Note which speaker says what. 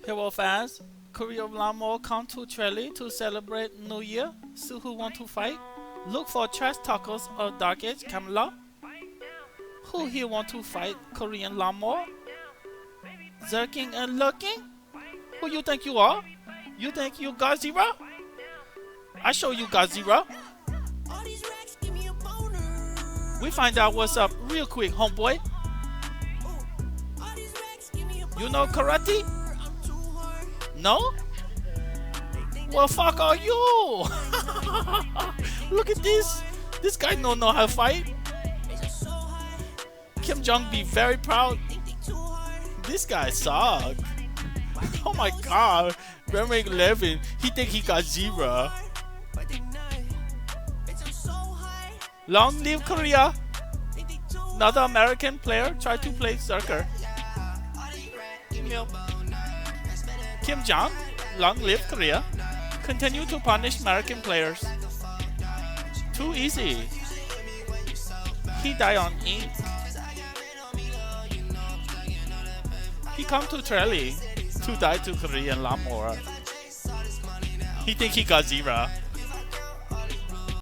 Speaker 1: Hello fans, Korean Lawnmower come to Trelly to celebrate New Year. See who want to fight? Look for trash talkers of Dark Age Camelot. Who here want to fight Korean Lawnmower? Zerkingandlerking? Who you think you are? You think you Godzilla? I show you Godzilla. We find out what's up real quick, homeboy. You know karate? No? Well, fuck are you? Look at this. This guy don't know how to fight. Kim Jong be very proud. This guy suck. Oh my god. Remake 11. He think he got zero. Long live Korea. Another American player tried to play soccer. Kim Jong, long live Korea. Continue to punish American players. Too easy. He died on ink. He come to Trelly to die to Korean Lawnmower. He think he got zero.